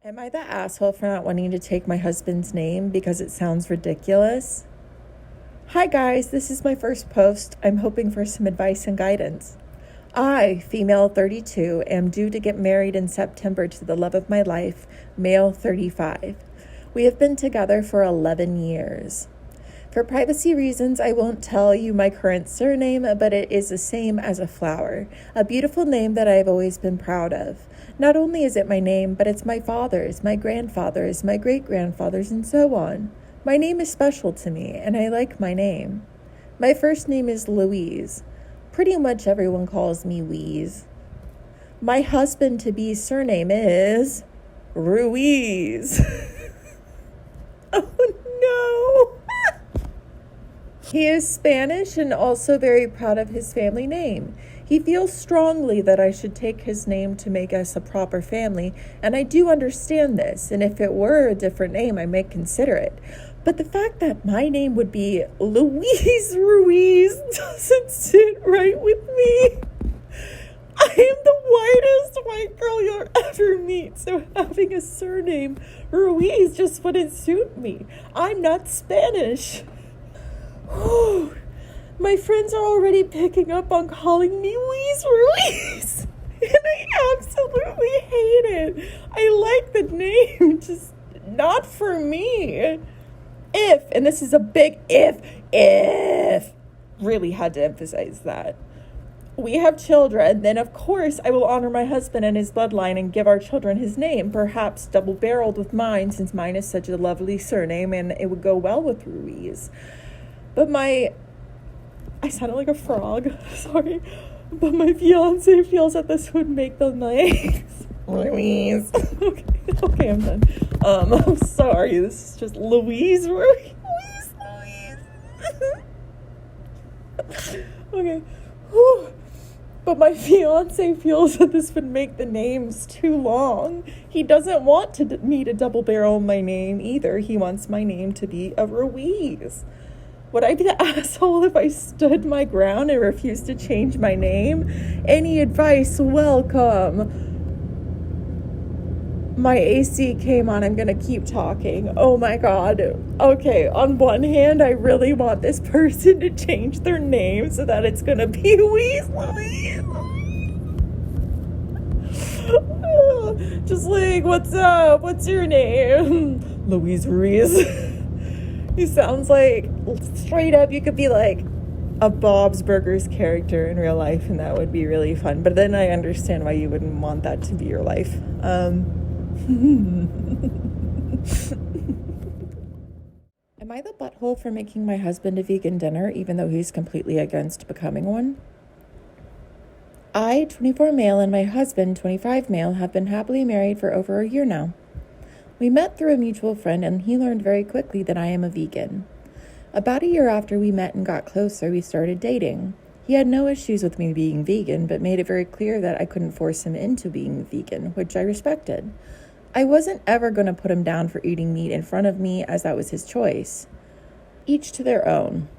Am I the asshole for not wanting to take my husband's name because it sounds ridiculous? Hi guys, this is my first post. I'm hoping for some advice and guidance. I, female 32, am due to get married in September to the love of my life, male 35. We have been together for 11 years. For privacy reasons, I won't tell you my current surname, but it is the same as a flower, a beautiful name that I've always been proud of. Not only is it my name, but it's my father's, my grandfather's, my great-grandfather's, and so on. My name is special to me, and I like my name. My first name is Louise. Pretty much everyone calls me Weeze. My husband-to-be's surname is Ruiz. Oh no! He is Spanish and also very proud of his family name. He feels strongly that I should take his name to make us a proper family, and I do understand this, and if it were a different name, I may consider it. But the fact that my name would be Louise Ruiz doesn't sit right with me. I am the whitest white girl you'll ever meet, so having a surname Ruiz just wouldn't suit me. I'm not Spanish. My friends are already picking up on calling me Weeze Ruiz, and I absolutely hate it. I like the name, just not for me. If, and this is a big if, really had to emphasize that, we have children, then of course I will honor my husband and his bloodline and give our children his name, perhaps double-barreled with mine, since mine is such a lovely surname and it would go well with Ruiz. But I sounded like a frog, sorry, but my fiance feels that this would make the nice Louise. Okay, I'm done. I'm sorry, this is just Louise. Okay. Whew. But my fiance feels that this would make the names too long. He doesn't want me to double barrel my name either. He wants my name to be a Ruiz. Would I be the asshole if I stood my ground and refused to change my name? Any advice? Welcome. My AC came on. I'm going to keep talking. Oh my God. Okay, on one hand, I really want this person to change their name so that it's going to be Louise. Just like, what's up? What's your name? Louise Ruiz. He sounds like, straight up, you could be like a Bob's Burgers character in real life, and that would be really fun. But then I understand why you wouldn't want that to be your life. Am I the butthole for making my husband a vegan dinner, even though he's completely against becoming one? I, 24 male, and my husband, 25 male, have been happily married for over a year now. We met through a mutual friend, and he learned very quickly that I am a vegan. About a year after we met and got closer, we started dating. He had no issues with me being vegan, but made it very clear that I couldn't force him into being vegan, which I respected. I wasn't ever going to put him down for eating meat in front of me, as that was his choice. Each to their own.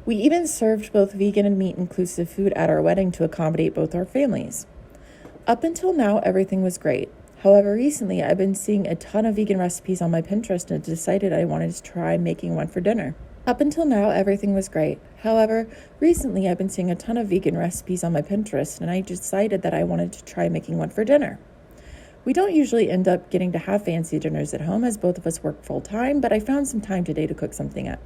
We even served both vegan and meat-inclusive food at our wedding to accommodate both our families. Up until now, everything was great. However, recently I've been seeing a ton of vegan recipes on my Pinterest and decided I wanted to try making one for dinner. Up until now, everything was great. However, recently I've been seeing a ton of vegan recipes on my Pinterest, and I decided that I wanted to try making one for dinner. We don't usually end up getting to have fancy dinners at home as both of us work full-time, but I found some time today to cook something up.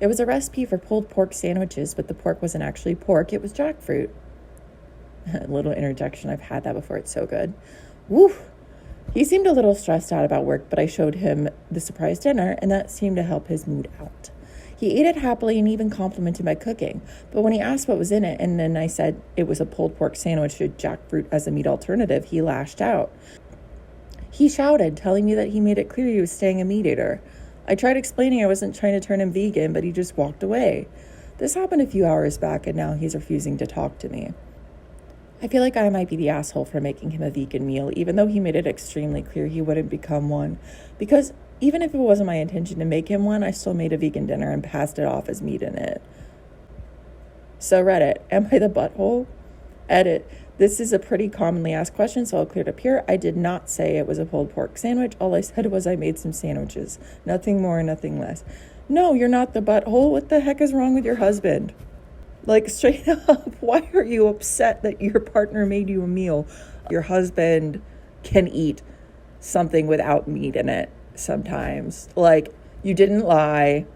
It was a recipe for pulled pork sandwiches, but the pork wasn't actually pork, it was jackfruit. A little interjection, I've had that before, it's so good. Woo! He seemed a little stressed out about work, but I showed him the surprise dinner, and that seemed to help his mood out. He ate it happily and even complimented my cooking, but when he asked what was in it, and then I said it was a pulled pork sandwich with jackfruit as a meat alternative, he lashed out. He shouted, telling me that he made it clear he was staying a meat eater. I tried explaining I wasn't trying to turn him vegan, but he just walked away. This happened a few hours back, and now he's refusing to talk to me. I feel like I might be the asshole for making him a vegan meal, even though he made it extremely clear he wouldn't become one. Because even if it wasn't my intention to make him one, I still made a vegan dinner and passed it off as meat in it. So Reddit, am I the butthole? Edit, This is a pretty commonly asked question, so I'll clear it up here. I did not say it was a pulled pork sandwich. All I said was I made some sandwiches. Nothing more, nothing less. No, you're not the butthole. What the heck is wrong with your husband? Like, straight up, why are you upset that your partner made you a meal? Your husband can eat something without meat in it sometimes. Like, you didn't lie.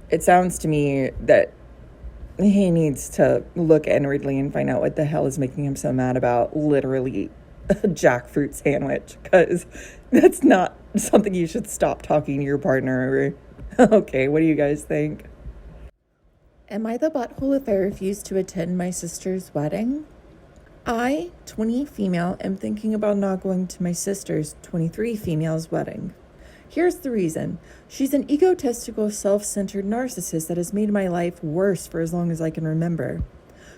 It sounds to me that he needs to look inwardly and find out what the hell is making him so mad about literally a jackfruit sandwich, because that's not something you should stop talking to your partner over. Okay, what do you guys think? Am I the butthole if I refuse to attend my sister's wedding? I, 20 female, am thinking about not going to my sister's 23 female's wedding. Here's the reason. She's an egotistical, self-centered narcissist that has made my life worse for as long as I can remember.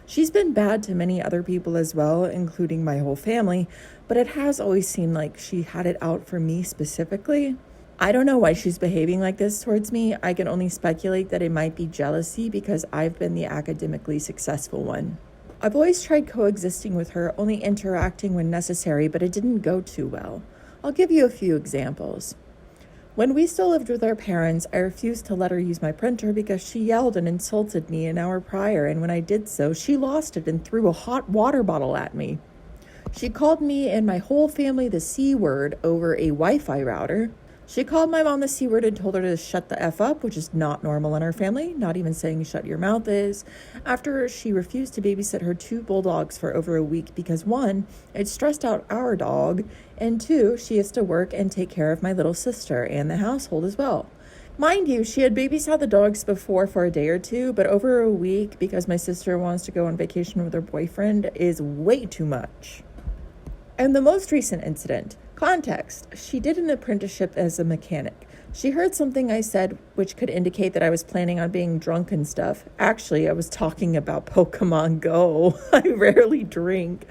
She's been bad to many other people as well, including my whole family, but it has always seemed like she had it out for me specifically. I don't know why she's behaving like this towards me. I can only speculate that it might be jealousy because I've been the academically successful one. I've always tried coexisting with her, only interacting when necessary, but it didn't go too well. I'll give you a few examples. When we still lived with our parents, I refused to let her use my printer because she yelled and insulted me an hour prior, and when I did so, she lost it and threw a hot water bottle at me. She called me and my whole family the C word over a Wi-Fi router. She called my mom the C word and told her to shut the F up, which is not normal in our family. Not even saying shut your mouth is. After she refused to babysit her 2 bulldogs for over a week because 1, it stressed out our dog, and 2, she has to work and take care of my little sister and the household as well. Mind you, she had babysat the dogs before for a day or 2, but over a week because my sister wants to go on vacation with her boyfriend is way too much. And the most recent incident. Context, she did an apprenticeship as a mechanic. She heard something I said which could indicate that I was planning on being drunk and stuff. Actually, I was talking about Pokemon Go. I rarely drink.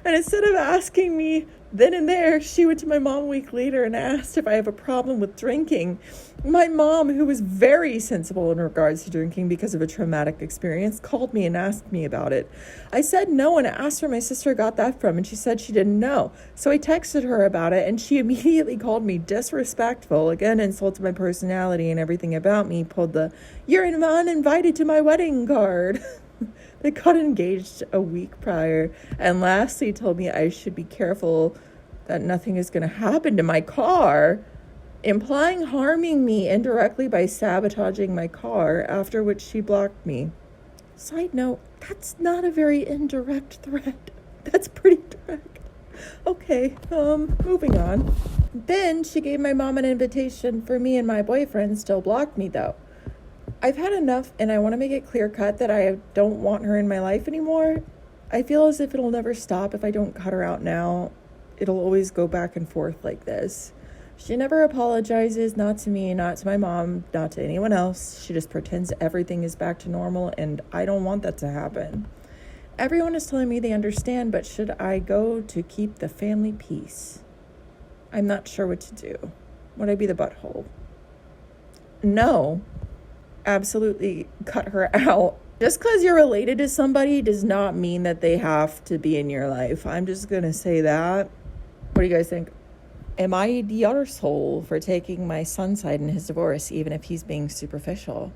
And instead of asking me then and there, she went to my mom a week later and asked if I have a problem with drinking. My mom, who was very sensible in regards to drinking because of a traumatic experience, called me and asked me about it. I said no and asked where my sister got that from, and she said she didn't know. So I texted her about it, and she immediately called me disrespectful, again insulted my personality and everything about me, pulled the "you're uninvited to my wedding" card. They got engaged a week prior, and lastly told me I should be careful that nothing is going to happen to my car, implying harming me indirectly by sabotaging my car, after which she blocked me. Side note, that's not a very indirect threat. That's pretty direct. Okay, moving on. Then she gave my mom an invitation for me and my boyfriend, still blocked me though. I've had enough, and I want to make it clear cut that I don't want her in my life anymore. I feel as if it'll never stop if I don't cut her out now. It'll always go back and forth like this. She never apologizes, not to me, not to my mom, not to anyone else. She just pretends everything is back to normal, and I don't want that to happen. Everyone is telling me they understand, but should I go to keep the family peace? I'm not sure what to do. Would I be the butthole? No. Absolutely cut her out. Just because you're related to somebody does not mean that they have to be in your life. I'm just going to say that. What do you guys think? Am I the arsehole for taking my son's side in his divorce, even if he's being superficial?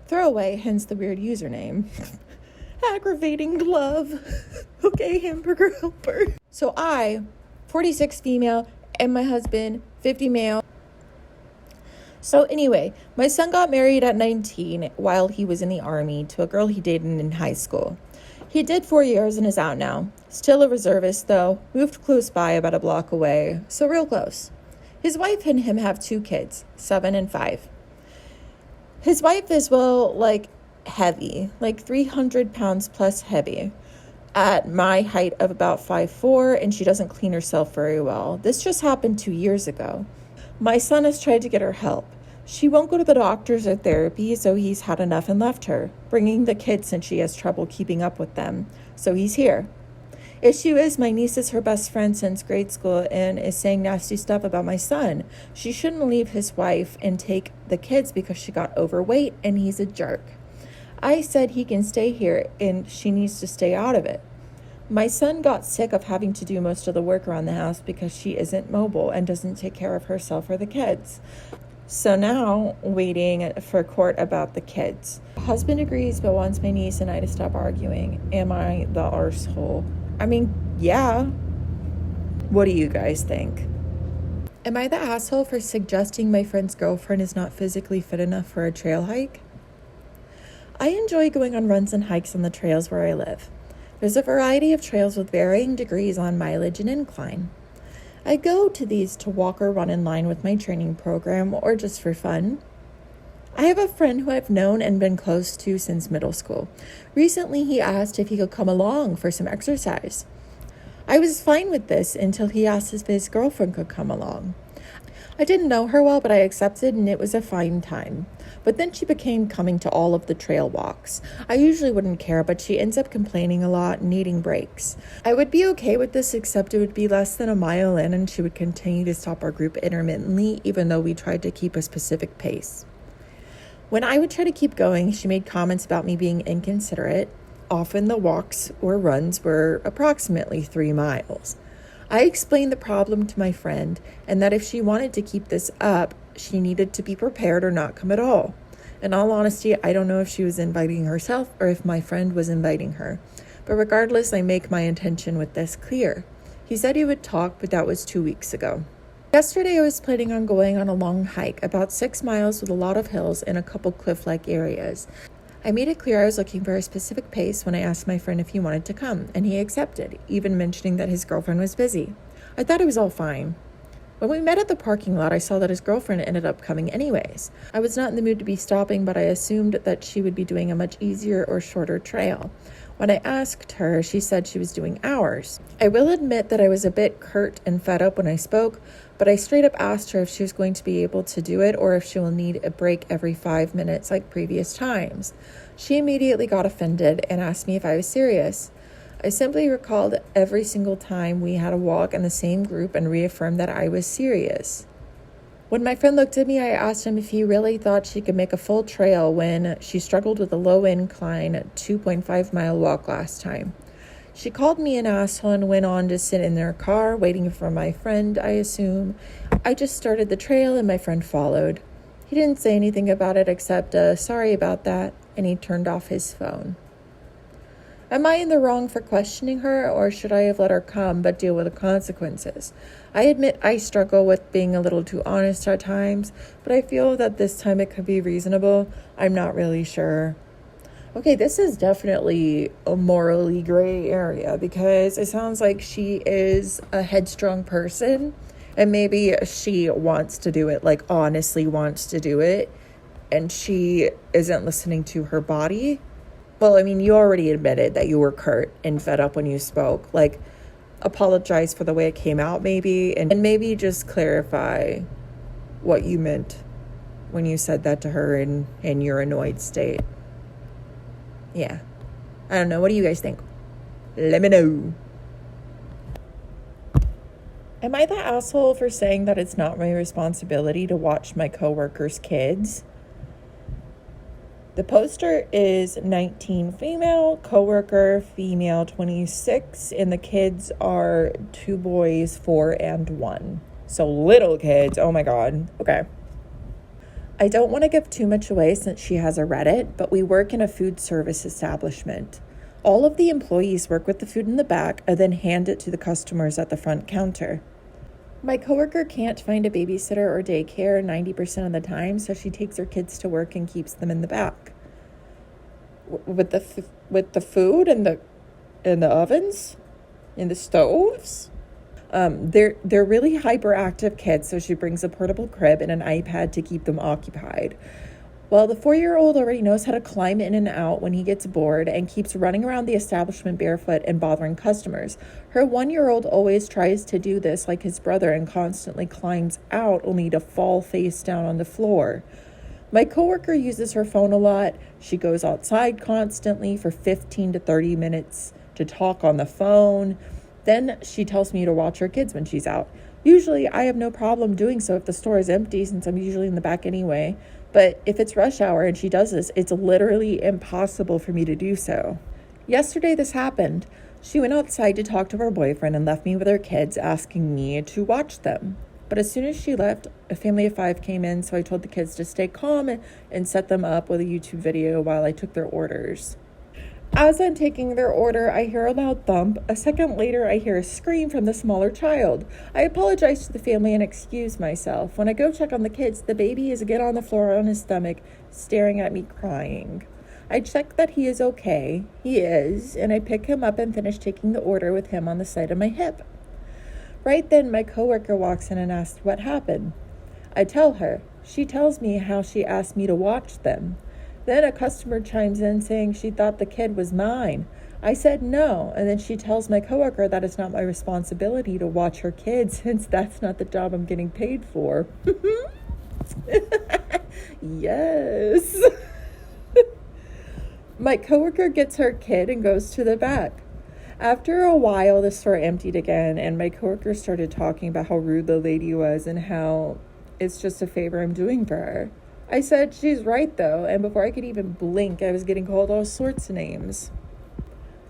Throwaway, hence the weird username. Aggravating glove. Okay, hamburger helper. So I, 46 female, and my husband, 50 male. So anyway, my son got married at 19 while he was in the army to a girl he dated in high school. He did 4 years and is out now. Still a reservist though, moved close by about a block away, so real close. His wife and him have 2 kids, 7 and 5. His wife is, heavy, 300 pounds plus heavy. At my height of about 5'4", and she doesn't clean herself very well. This just happened 2 years ago. My son has tried to get her help. She won't go to the doctors or therapy, so he's had enough and left her, bringing the kids since she has trouble keeping up with them. So he's here. Issue is my niece is her best friend since grade school and is saying nasty stuff about my son. She shouldn't leave his wife and take the kids because she got overweight and he's a jerk. I said he can stay here and she needs to stay out of it. My son got sick of having to do most of the work around the house because she isn't mobile and doesn't take care of herself or the kids. So now, waiting for court about the kids. Husband agrees but wants my niece and I to stop arguing. Am I the arsehole? I mean, yeah. What do you guys think? Am I the asshole for suggesting my friend's girlfriend is not physically fit enough for a trail hike? I enjoy going on runs and hikes on the trails where I live. There's a variety of trails with varying degrees on mileage and incline. I go to these to walk or run in line with my training program or just for fun. I have a friend who I've known and been close to since middle school. Recently, he asked if he could come along for some exercise. I was fine with this until he asked if his girlfriend could come along. I didn't know her well, but I accepted and it was a fine time. But then she became coming to all of the trail walks. I usually wouldn't care, but she ends up complaining a lot and needing breaks. I would be okay with this, except it would be less than a mile in and she would continue to stop our group intermittently, even though we tried to keep a specific pace. When I would try to keep going, she made comments about me being inconsiderate. Often the walks or runs were approximately 3 miles. I explained the problem to my friend and that if she wanted to keep this up, she needed to be prepared or not come at all. In all honesty, I don't know if she was inviting herself or if my friend was inviting her. But regardless, I make my intention with this clear. He said he would talk, but that was 2 weeks ago. Yesterday, I was planning on going on a long hike, about 6 miles with a lot of hills and a couple cliff-like areas. I made it clear I was looking for a specific pace when I asked my friend if he wanted to come, and he accepted, even mentioning that his girlfriend was busy. I thought it was all fine. When we met at the parking lot, I saw that his girlfriend ended up coming anyways. I was not in the mood to be stopping, but I assumed that she would be doing a much easier or shorter trail. When I asked her, she said she was doing hours. I will admit that I was a bit curt and fed up when I spoke, but I straight up asked her if she was going to be able to do it or if she will need a break every 5 minutes like previous times. She immediately got offended and asked me if I was serious. I simply recalled every single time we had a walk in the same group and reaffirmed that I was serious. When my friend looked at me, I asked him if he really thought she could make a full trail when she struggled with a low incline 2.5 mile walk last time. She called me an asshole and went on to sit in their car waiting for my friend, I assume. I just started the trail and my friend followed. He didn't say anything about it except sorry about that, and he turned off his phone. Am I in the wrong for questioning her, or should I have let her come but deal with the consequences? I admit I struggle with being a little too honest at times, but I feel that this time it could be reasonable. I'm not really sure. Okay, this is definitely a morally gray area because it sounds like she is a headstrong person and maybe she wants to do it, like honestly wants to do it, and she isn't listening to her body. Well, I mean, you already admitted that you were curt and fed up when you spoke. Like, apologize for the way it came out, maybe, and maybe just clarify what you meant when you said that to her in your annoyed state. Yeah. I don't know. What do you guys think? Let me know. Am I the asshole for saying that it's not my responsibility to watch my coworkers' kids? The poster is 19 female, coworker female 26, and the kids are 2 boys, 4 and 1. So little kids, oh my God. Okay. I don't want to give too much away since she has a Reddit, but we work in a food service establishment. All of the employees work with the food in the back and then hand it to the customers at the front counter. My coworker can't find a babysitter or daycare 90% of the time, so she takes her kids to work and keeps them in the back. With the food and the ovens, and the stoves. They're really hyperactive kids, so she brings a portable crib and an iPad to keep them occupied. Well, the 4-year-old already knows how to climb in and out when he gets bored and keeps running around the establishment barefoot and bothering customers. Her 1-year-old always tries to do this like his brother and constantly climbs out only to fall face down on the floor. My coworker uses her phone a lot. She goes outside constantly for 15 to 30 minutes to talk on the phone. Then she tells me to watch her kids when she's out. Usually I have no problem doing so if the store is empty since I'm usually in the back anyway. But if it's rush hour and she does this, it's literally impossible for me to do so. Yesterday this happened. She went outside to talk to her boyfriend and left me with her kids, asking me to watch them. But as soon as she left, a family of 5 came in, so I told the kids to stay calm and set them up with a YouTube video while I took their orders. As I'm taking their order, I hear a loud thump. A second later, I hear a scream from the smaller child. I apologize to the family and excuse myself. When I go check on the kids, the baby is again on the floor on his stomach, staring at me crying. I check that he is okay. He is, and I pick him up and finish taking the order with him on the side of my hip. Right then, my coworker walks in and asks what happened. I tell her. She tells me how she asked me to watch them. Then a customer chimes in saying she thought the kid was mine. I said no, and then she tells my coworker that it's not my responsibility to watch her kids since that's not the job I'm getting paid for. Yes. My coworker gets her kid and goes to the back. After a while, the store emptied again, and my coworker started talking about how rude the lady was and how it's just a favor I'm doing for her. I said she's right, though, and before I could even blink, I was getting called all sorts of names.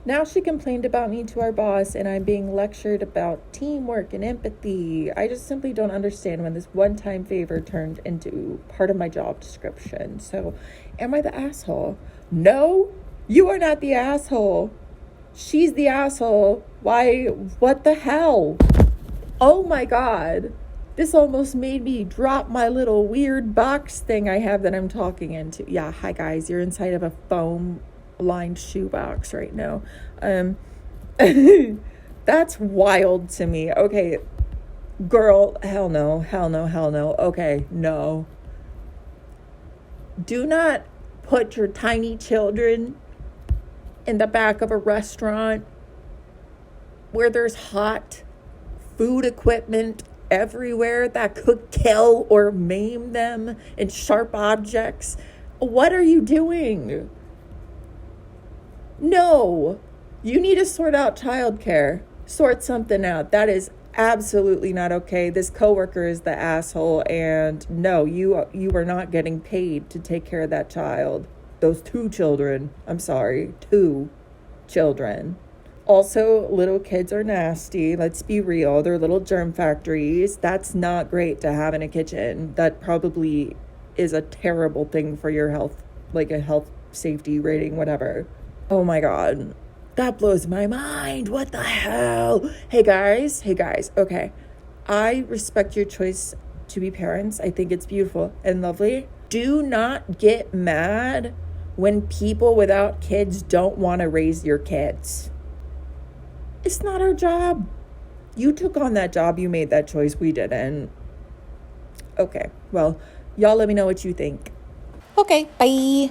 Now she complained about me to our boss, and I'm being lectured about teamwork and empathy. I just simply don't understand when this one-time favor turned into part of my job description. So, am I the asshole? No, you are not the asshole. She's the asshole. Why? What the hell? Oh my God. This almost made me drop my little weird box thing I have that I'm talking into. Yeah, hi guys, you're inside of a foam-lined shoebox right now. That's wild to me. Okay, girl, hell no. Okay, no. Do not put your tiny children in the back of a restaurant where there's hot food equipment everywhere that could kill or maim them, and sharp objects. What are you doing? No, you need to sort out childcare. Sort something out. That is absolutely not okay. This coworker is the asshole, and no, you are not getting paid to take care of that child. Those 2 children. I'm sorry, 2 children. Also, little kids are nasty. Let's be real. They're little germ factories. That's not great to have in a kitchen. That probably is a terrible thing for your health, like a health safety rating, whatever. Oh my God. That blows my mind. What the hell? Hey guys. Okay. I respect your choice to be parents. I think it's beautiful and lovely. Do not get mad when people without kids don't want to raise your kids. It's not our job. You took on that job. You made that choice. We didn't. Okay. Well, y'all let me know what you think. Okay, bye.